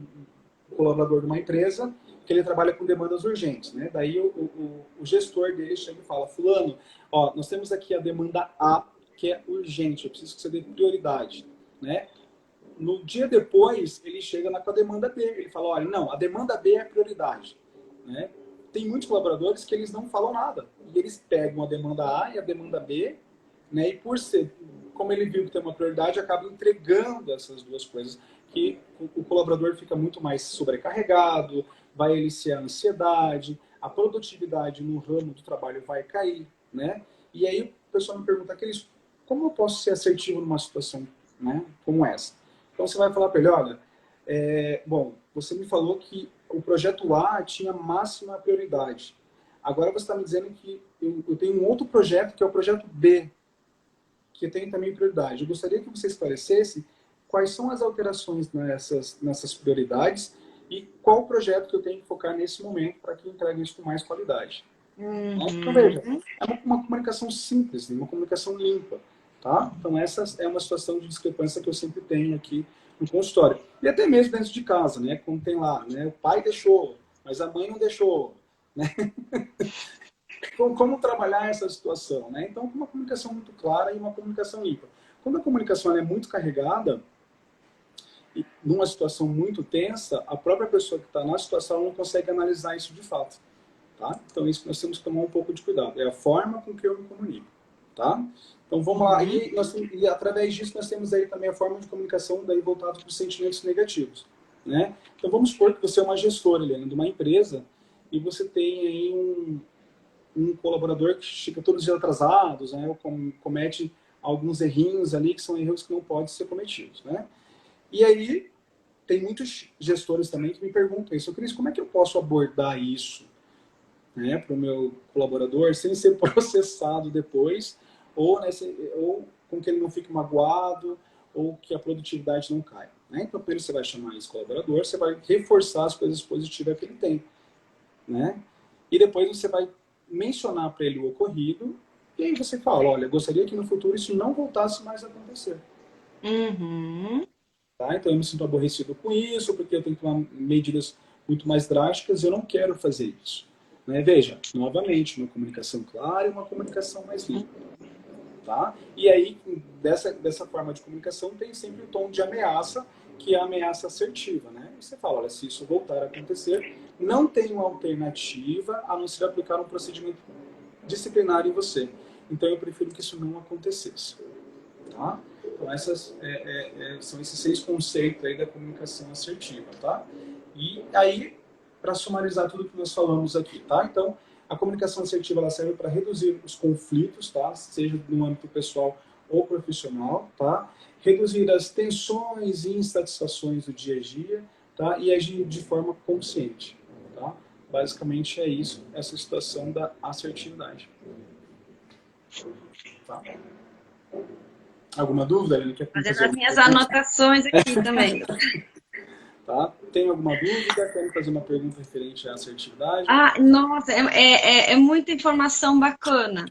colaborador de uma empresa que ele trabalha com demandas urgentes, né? Daí o gestor dele chega e fala: fulano, ó, nós temos aqui a demanda A, que é urgente, eu preciso que você dê prioridade, né? No dia depois, ele chega com a demanda B. Ele fala: olha, não, a demanda B é prioridade, né? Tem muitos colaboradores que eles não falam nada. E eles pegam a demanda A e a demanda B, né? E como ele viu que tem uma prioridade, acaba entregando essas duas coisas, que o colaborador fica muito mais sobrecarregado, vai eliciar a ansiedade, a produtividade no ramo do trabalho vai cair, né? E aí o pessoal me pergunta: Cris, como eu posso ser assertivo numa situação, né, como essa? Então você vai falar para ele: olha, bom, você me falou que o projeto A tinha máxima prioridade. Agora você está me dizendo que eu tenho um outro projeto, que é o projeto B, que tem também prioridade. Eu gostaria que você esclarecesse quais são as alterações nessas prioridades e qual projeto que eu tenho que focar nesse momento para que eu entregue isso com mais qualidade. Então, veja, é uma comunicação simples, uma comunicação limpa, tá? Então, essa é uma situação de discrepância que eu sempre tenho aqui no consultório. E até mesmo dentro de casa, né? Como tem lá, né? O pai deixou, mas a mãe não deixou, né? Como trabalhar essa situação, né? Então, uma comunicação muito clara e uma comunicação limpa. Quando a comunicação é muito carregada, e numa situação muito tensa, a própria pessoa que está na situação não consegue analisar isso de fato. Tá? Então, isso nós temos que tomar um pouco de cuidado. É a forma com que eu me comunico. Tá? Então, vamos lá. E através disso, nós temos aí também a forma de comunicação daí voltada para os sentimentos negativos. Né? Então, vamos supor que você é uma gestora, Helena, de uma empresa, e você tem aí um colaborador que fica todos os dias atrasados, né? Ou comete alguns errinhos ali, que são erros que não podem ser cometidos. Né? E aí, tem muitos gestores também que me perguntam isso: Cris, como é que eu posso abordar isso, né, para o meu colaborador sem ser processado depois, ou com que ele não fique magoado, ou que a produtividade não caia. Né? Então, primeiro você vai chamar esse colaborador, você vai reforçar as coisas positivas que ele tem. Né? E depois você vai mencionar para ele o ocorrido, e aí você fala: olha, gostaria que no futuro isso não voltasse mais a acontecer. Tá? Então eu me sinto aborrecido com isso, porque eu tenho que tomar medidas muito mais drásticas, eu não quero fazer isso. Né? Veja, novamente, uma comunicação clara e uma comunicação mais limpa. Tá? E aí, dessa forma de comunicação, tem sempre o tom de ameaça, que é a ameaça assertiva. Né? Você fala: olha, se isso voltar a acontecer, não tem uma alternativa a não ser aplicar um procedimento disciplinar em você. Então eu prefiro que isso não acontecesse. Tá? Então são esses 6 conceitos aí da comunicação assertiva. Tá? E aí, para sumarizar tudo que nós falamos aqui, tá? Então, a comunicação assertiva ela serve para reduzir os conflitos, tá? Seja no âmbito pessoal ou profissional, tá? Reduzir as tensões e insatisfações do dia a dia, tá? E agir de forma consciente, tá? Basicamente é isso, essa situação da assertividade. Tá? Alguma dúvida? Ele quer Fazendo as minhas anotações aqui também. Tá? Tem alguma dúvida? Quer fazer uma pergunta referente à assertividade? Nossa, é muita informação bacana,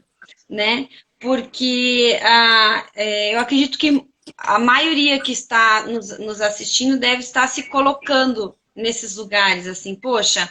né? Porque eu acredito que a maioria que está nos assistindo deve estar se colocando nesses lugares, assim, poxa,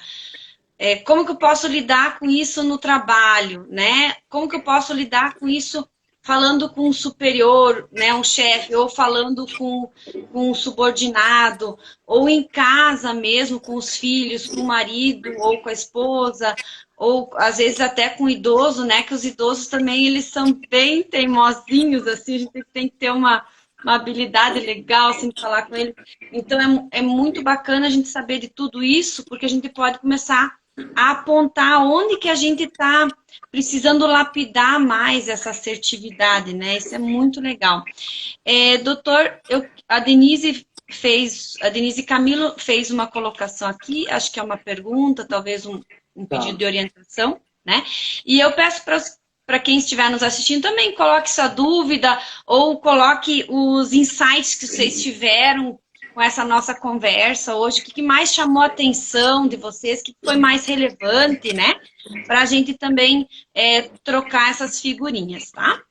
como que eu posso lidar com isso no trabalho, né? Como que eu posso lidar com isso falando com um superior, né, um chefe, ou falando com um subordinado, ou em casa mesmo, com os filhos, com o marido, ou com a esposa, ou às vezes até com o idoso, né, que os idosos também, eles são bem teimosinhos, assim, a gente tem que ter uma habilidade legal, assim, de falar com ele. Então, é muito bacana a gente saber de tudo isso, porque a gente pode começar a apontar onde que a gente está precisando lapidar mais essa assertividade, né? Isso é muito legal. Doutor, a Denise Camilo fez uma colocação aqui, acho que é uma pergunta, talvez um pedido de orientação. né? E eu peço para quem estiver nos assistindo também coloque sua dúvida ou coloque os insights que vocês tiveram com essa nossa conversa hoje, o que mais chamou a atenção de vocês, o que foi mais relevante, né? Para a gente também trocar essas figurinhas, tá?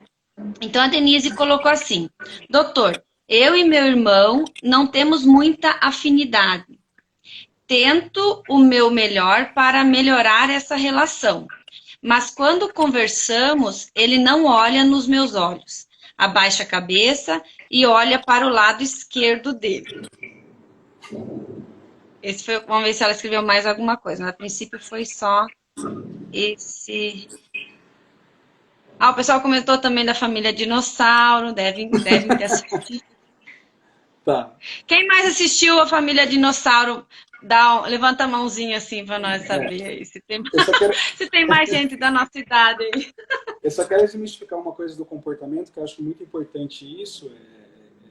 Então a Denise colocou assim: doutor, eu e meu irmão não temos muita afinidade. Tento o meu melhor para melhorar essa relação. Mas quando conversamos, ele não olha nos meus olhos, abaixa a cabeça e olha para o lado esquerdo dele. Esse foi, vamos ver se ela escreveu mais alguma coisa. Mas, a princípio foi só esse. O pessoal comentou também da família Dinossauro, devem ter assistido. Tá. Quem mais assistiu a família Dinossauro? Levanta a mãozinha assim para nós saber aí, se tem mais gente da nossa idade aí. Eu só quero desmistificar uma coisa do comportamento, que eu acho muito importante isso,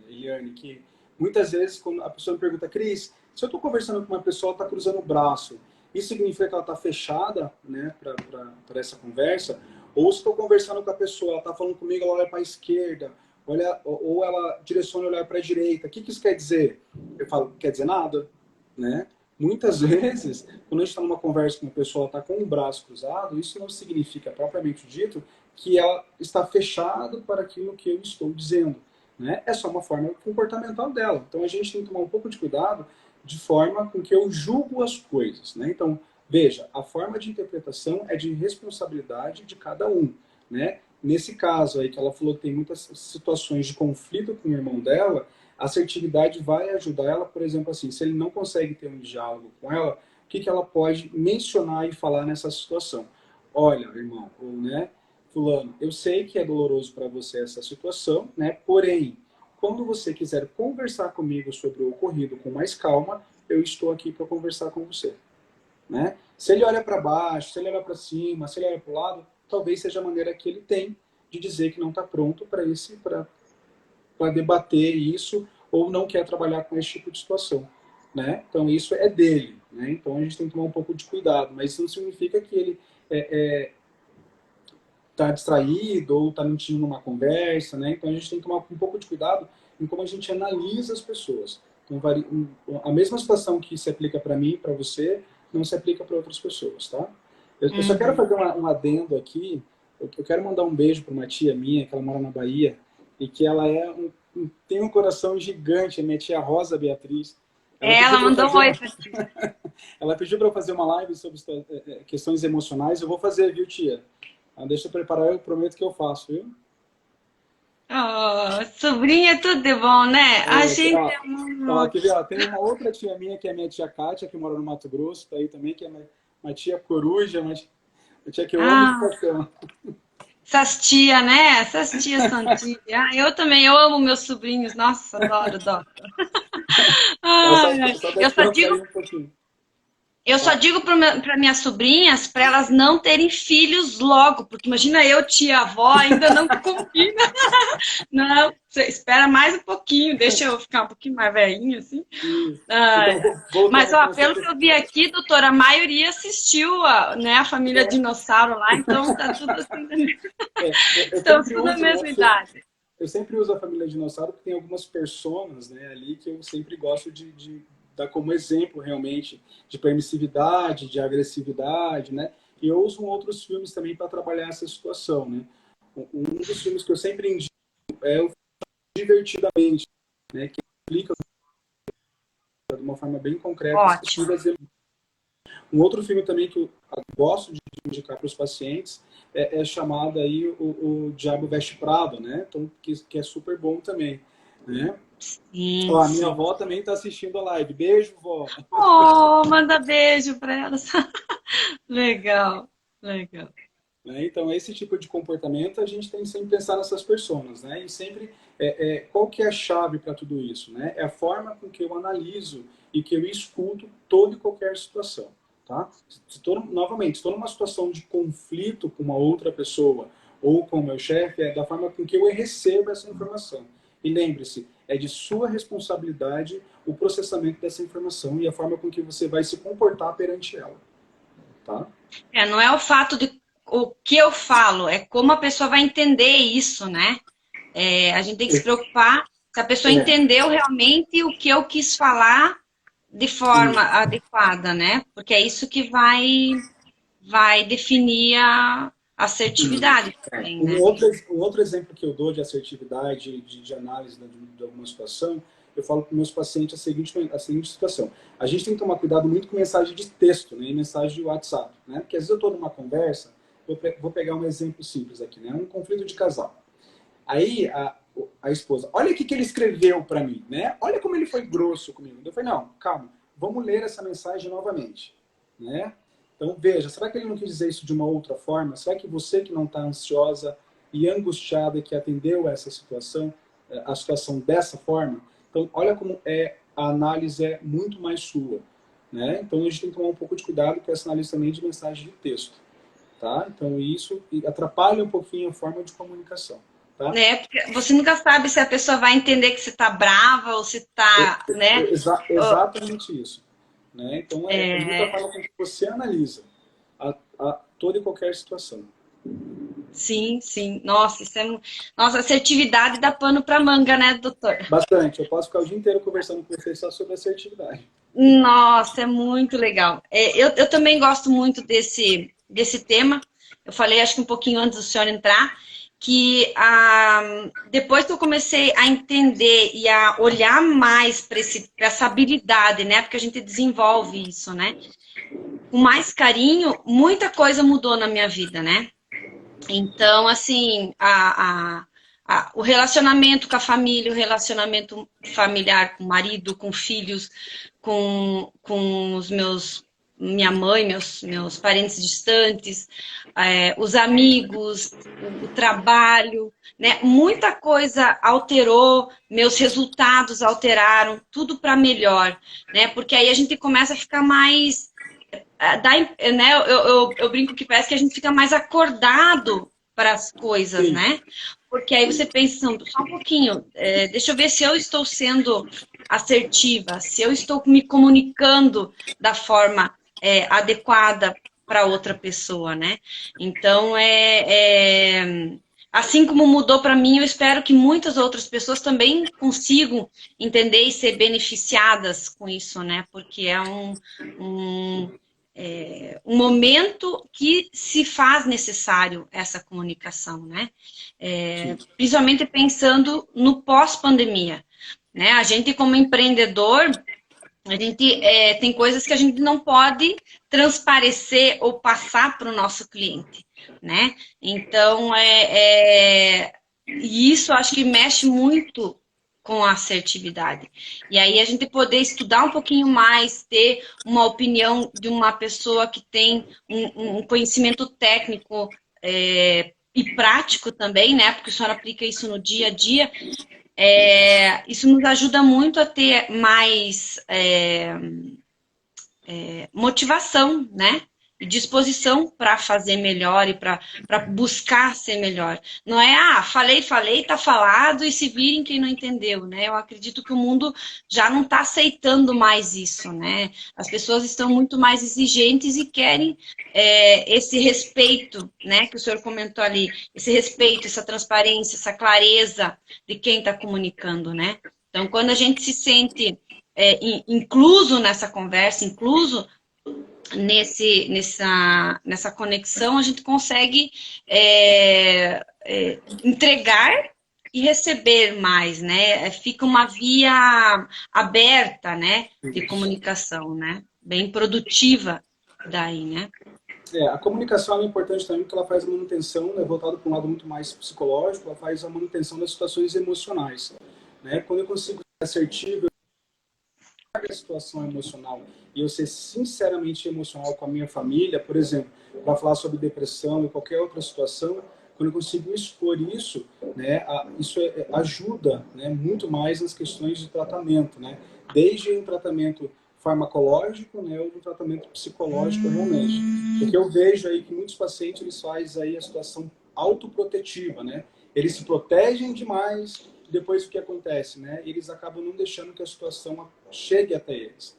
Eliane, que muitas vezes quando a pessoa me pergunta, Cris, se eu estou conversando com uma pessoa, ela está cruzando o braço, isso significa que ela está fechada, né, para essa conversa? Ou se estou conversando com a pessoa, ela está falando comigo, ela olha para a esquerda, ou ela direciona o olhar para a direita, o que isso quer dizer? Eu falo, quer dizer nada, né? Muitas vezes, quando a gente está numa conversa com uma pessoa, está com o braço cruzado, isso não significa, propriamente dito, que ela está fechada para aquilo que eu estou dizendo, né? É só uma forma comportamental dela. Então a gente tem que tomar um pouco de cuidado de forma com que eu julgo as coisas, né? Então, veja, a forma de interpretação é de responsabilidade de cada um, né? Nesse caso aí que ela falou que tem muitas situações de conflito com o irmão dela, a assertividade vai ajudar ela, por exemplo, assim, se ele não consegue ter um diálogo com ela, o que ela pode mencionar e falar nessa situação? Olha, irmão, ou, né, fulano, eu sei que é doloroso para você essa situação, né, porém, quando você quiser conversar comigo sobre o ocorrido com mais calma, eu estou aqui para conversar com você, né? Se ele olha para baixo, se ele olha para cima, se ele olha para o lado, talvez seja a maneira que ele tem de dizer que não está pronto para debater isso ou não quer trabalhar com esse tipo de situação, né? Então isso é dele, né? Então a gente tem que tomar um pouco de cuidado, mas isso não significa que ele está distraído ou está mentindo numa conversa, né? Então a gente tem que tomar um pouco de cuidado em como a gente analisa as pessoas. Então, a mesma situação que se aplica para mim e para você não se aplica para outras pessoas, tá? Eu só quero fazer um adendo aqui. Eu quero mandar um beijo para uma tia minha, que ela mora na Bahia, e que ela tem um coração gigante, a minha tia Rosa Beatriz. Ela mandou um oi pra ti. Ela pediu para eu fazer uma live sobre questões emocionais. Eu vou fazer, viu, tia? Deixa eu preparar, eu prometo que eu faço, viu? Oh, sobrinha é tudo de bom, né? A gente é ó, tem uma outra tia minha, que é a minha tia Kátia, que mora no Mato Grosso, tá aí também, que é uma tia coruja, uma tia que eu amo de paixão. Essas tias, né? Essas tias são tias. Eu também, eu amo meus sobrinhos. Nossa, adoro. Eu só digo para minhas sobrinhas, para elas não terem filhos logo, porque imagina eu, tia-avó, ainda não combina. Não, você espera mais um pouquinho, deixa eu ficar um pouquinho mais velhinho, assim. Mas, ó, pelo que eu vi aqui, doutora, a maioria assistiu a família Dinossauro lá, então tá tudo assim. Estamos tudo na mesma idade. Eu sempre uso a família Dinossauro porque tem algumas personas, né, ali que eu sempre gosto de dar como exemplo, realmente, de permissividade, de agressividade, né? E eu uso outros filmes também para trabalhar essa situação, né? Um dos filmes que eu sempre indico é o Divertidamente, né? Que explica de uma forma bem concreta. Um outro filme também que eu gosto de indicar para os pacientes é chamado aí o Diabo Veste Prada, né? Então, que é super bom também, né? Sim, a minha avó também está assistindo a live. Beijo, vó. Oh, manda beijo para elas. Legal. Então, esse tipo de comportamento a gente tem que sempre pensar nessas pessoas, né? E sempre, qual que é a chave para tudo isso, né? É a forma com que eu analiso e que eu escuto toda e qualquer situação, tá? Novamente, se estou numa situação de conflito com uma outra pessoa ou com o meu chefe, é da forma com que eu recebo essa informação. E lembre-se, é de sua responsabilidade o processamento dessa informação e a forma com que você vai se comportar perante ela, tá? Não é o fato de o que eu falo, é como a pessoa vai entender isso, né? A gente tem que se preocupar se a pessoa É, entendeu realmente o que eu quis falar de forma isso. adequada, né? Porque é isso que vai definir a assertividade também, né? Um outro exemplo que eu dou de assertividade, de análise, né, de alguma situação, eu falo para meus pacientes a seguinte situação. A gente tem que tomar cuidado muito com mensagem de texto, né, e mensagem de WhatsApp, né? Porque às vezes eu estou numa conversa, vou pegar um exemplo simples aqui, né? Um conflito de casal. Aí a esposa, olha o que ele escreveu para mim, né? Olha como ele foi grosso comigo. Eu falei, não, calma, vamos ler essa mensagem novamente, né? Então veja, será que ele não quis dizer isso de uma outra forma? Será que você que não está ansiosa e angustiada que atendeu essa situação, a situação dessa forma? Então olha como a análise é muito mais sua, né? Então a gente tem que tomar um pouco de cuidado com essa análise também de mensagem de texto, tá? Então isso atrapalha um pouquinho a forma de comunicação, tá? Né? Porque você nunca sabe se a pessoa vai entender que você tá brava ou se tá, né? Exatamente isso. Né? Então, é muito a É, forma com que você analisa toda e qualquer situação. sim, sim. Nossa, nossa, assertividade dá pano pra manga, né, doutor? Bastante. Eu posso ficar o dia inteiro conversando com você só sobre assertividade. Nossa, é muito legal. Eu também gosto muito desse tema. Eu falei, acho que um pouquinho antes do senhor entrar, que depois que eu comecei a entender e a olhar mais para essa habilidade, né? Porque a gente desenvolve isso, né? Com mais carinho, muita coisa mudou na minha vida, né? Então, assim, o relacionamento com a família, o relacionamento familiar com o marido, com filhos, com minha mãe, meus parentes distantes, os amigos, o trabalho, né? Muita coisa alterou, meus resultados alteraram, tudo para melhor, né? Porque aí a gente começa a ficar mais né, eu brinco que parece que a gente fica mais acordado para as coisas, Sim, né? Porque aí você pensa, "Não, só um pouquinho, deixa eu ver se eu estou sendo assertiva, se eu estou me comunicando da forma adequada para outra pessoa, né? Então, assim como mudou para mim, eu espero que muitas outras pessoas também consigam entender e ser beneficiadas com isso, né? Porque é um um momento que se faz necessário essa comunicação, né? sim. Principalmente pensando no pós-pandemia, né? A gente como empreendedor, a gente tem coisas que a gente não pode transparecer ou passar para o nosso cliente, né? Então, e isso acho que mexe muito com a assertividade. E aí a gente poder estudar um pouquinho mais, ter uma opinião de uma pessoa que tem um conhecimento técnico e prático também, né? Porque a senhora aplica isso no dia a dia. Isso nos ajuda muito a ter mais motivação, né? E disposição para fazer melhor e para buscar ser melhor. Não é, falei, tá falado e se virem quem não entendeu, né? Eu acredito que o mundo já não está aceitando mais isso, né? As pessoas estão muito mais exigentes e querem esse respeito, né? Que o senhor comentou ali, esse respeito, essa transparência, essa clareza de quem está comunicando, né? Então, quando a gente se sente incluso nessa conversa, incluso nessa conexão, a gente consegue entregar e receber mais, né? Fica uma via aberta, né, de comunicação, né? Bem produtiva daí, né? A comunicação é importante também porque ela faz a manutenção, né, voltada para um lado muito mais psicológico, ela faz a manutenção das situações emocionais. Né? Quando eu consigo ser assertivo, a situação emocional e eu ser sinceramente emocional com a minha família, por exemplo, para falar sobre depressão e qualquer outra situação, quando eu consigo expor isso, né, isso ajuda, né, muito mais nas questões de tratamento, né, desde um tratamento farmacológico, né, ou um tratamento psicológico realmente, porque eu vejo aí que muitos pacientes eles fazem aí a situação autoprotetiva, né, eles se protegem demais. Depois o que acontece, né? Eles acabam não deixando que a situação chegue até eles,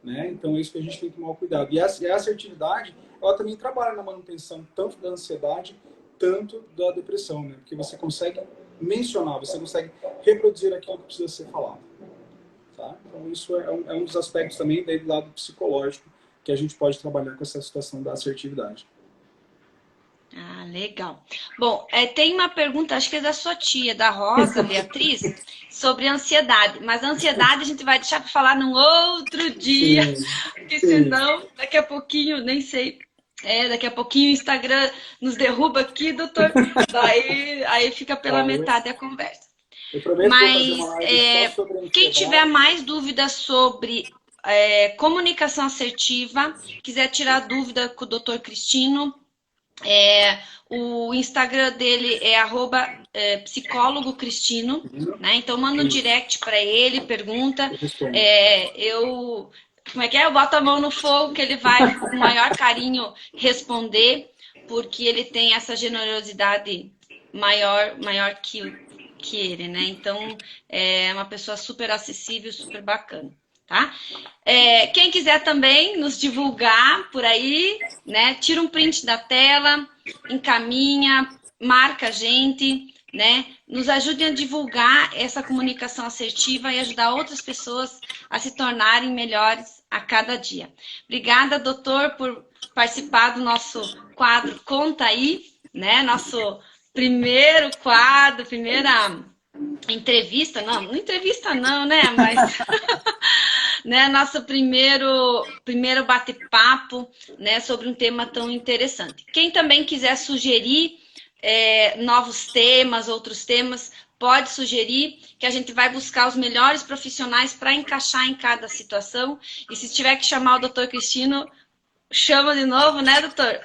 né? Então é isso que a gente tem que tomar cuidado. E a assertividade, ela também trabalha na manutenção tanto da ansiedade, tanto da depressão, né? Porque você consegue mencionar, você consegue reproduzir aquilo que precisa ser falado. Tá? Então isso é um dos aspectos também do lado psicológico que a gente pode trabalhar com essa situação da assertividade. Ah, legal. Bom, tem uma pergunta, acho que é da sua tia, da Rosa, Beatriz, sobre ansiedade. Mas a ansiedade a gente vai deixar para falar num outro dia, porque senão daqui a pouquinho, nem sei, daqui a pouquinho o Instagram nos derruba aqui, doutor. Aí fica pela metade a conversa. Mas quem tiver mais dúvidas sobre comunicação assertiva, quiser tirar dúvida com o doutor Cristino, o Instagram dele é @psicólogo Cristino, né? Então manda um direct para ele, pergunta. Como é que é? Eu boto a mão no fogo que ele vai com o maior carinho responder, porque ele tem essa generosidade maior que ele, né? Então é uma pessoa super acessível, super bacana. Tá? Quem quiser também nos divulgar por aí, né? Tira um print da tela, encaminha, marca a gente, né? Nos ajude a divulgar essa comunicação assertiva e ajudar outras pessoas a se tornarem melhores a cada dia. Obrigada, doutor, por participar do nosso quadro Conta Aí, né? Nosso primeiro quadro, primeira entrevista, não entrevista não, né? Mas né, nosso primeiro bate-papo, né, sobre um tema tão interessante. Quem também quiser sugerir novos temas, outros temas, pode sugerir que a gente vai buscar os melhores profissionais para encaixar em cada situação. E se tiver que chamar o doutor Cristino, chama de novo, né, doutor?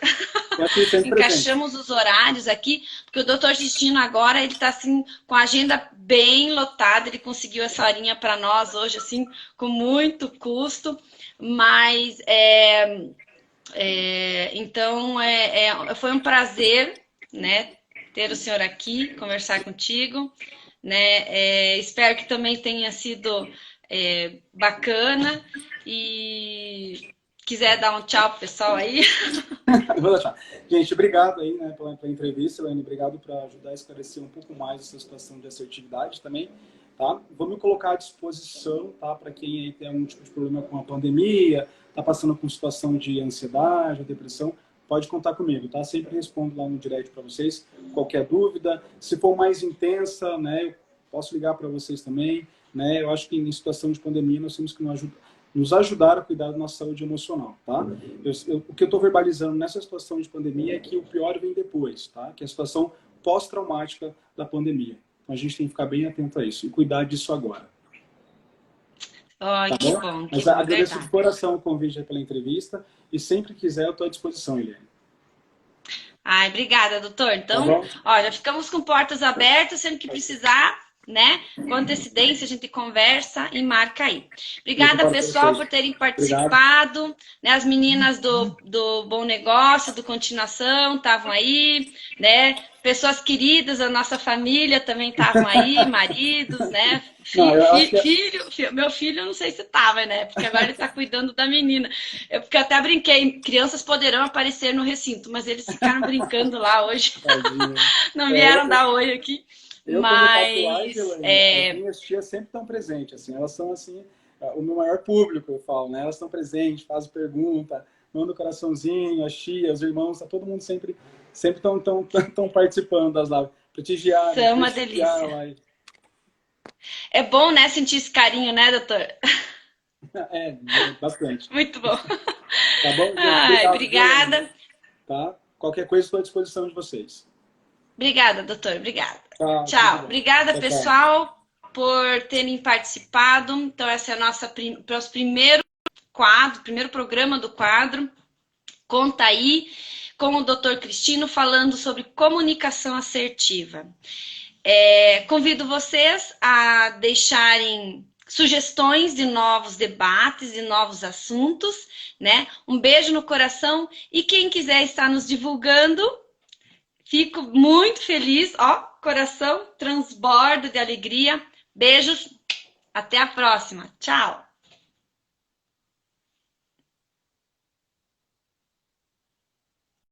Encaixamos os horários aqui, porque o doutor Cristino agora, ele está assim, com a agenda bem lotada, ele conseguiu essa horinha para nós hoje, assim, com muito custo, mas então foi um prazer, né, ter o senhor aqui, conversar contigo, né, espero que também tenha sido bacana e quiser dar um tchau pro pessoal aí. Vou deixar. Gente, obrigado aí, né, pela entrevista, Elaine. Obrigado por ajudar a esclarecer um pouco mais essa situação de assertividade também. Tá? Vou me colocar à disposição, tá, para quem aí tem algum tipo de problema com a pandemia, está passando por situação de ansiedade ou depressão, pode contar comigo, tá? Sempre respondo lá no direct para vocês, qualquer dúvida. Se for mais intensa, né, eu posso ligar para vocês também, né? Eu acho que em situação de pandemia nós temos que nos ajudar a cuidar da nossa saúde emocional, tá? O que eu estou verbalizando nessa situação de pandemia é que o pior vem depois, tá? Que é a situação pós-traumática da pandemia. Então a gente tem que ficar bem atento a isso e cuidar disso agora. Tá que bom. Mas agradeço de coração o convite pela entrevista e sempre quiser eu estou à disposição, Eliane. Ai, obrigada, doutor. Então, já ficamos com portas abertas, sempre que precisar, né? Com antecedência a gente conversa e marca aí. Obrigada, pessoal, por terem participado. Né, as meninas do Bom Negócio, do Continuação, estavam aí, né? Pessoas queridas da nossa família também estavam aí, maridos, né? Meu filho, eu não sei se estava, né? Porque agora ele está cuidando da menina. Porque eu até brinquei, crianças poderão aparecer no recinto, mas eles ficaram brincando lá hoje. Não vieram dar oi aqui. Mas as minhas tias sempre estão presentes, assim, elas são assim, o meu maior público, eu falo, né? Elas estão presentes, fazem pergunta, mandam coraçãozinho, as tias, os irmãos, tá todo mundo sempre estão participando das lives. Prestigiar. São uma delícia. É bom, né, sentir esse carinho, né, doutor? Bastante. Muito bom. Tá bom? Obrigada. Tá? Qualquer coisa, estou à disposição de vocês. Obrigada, doutor. Obrigada. Tchau. Obrigada, pessoal, por terem participado. Então, essa é a nossa primeiro programa do quadro. Conta Aí, com o doutor Cristino, falando sobre comunicação assertiva. Convido vocês a deixarem sugestões de novos debates e novos assuntos, né? Um beijo no coração e quem quiser estar nos divulgando, fico muito feliz, coração transborda de alegria. Beijos, até a próxima. Tchau!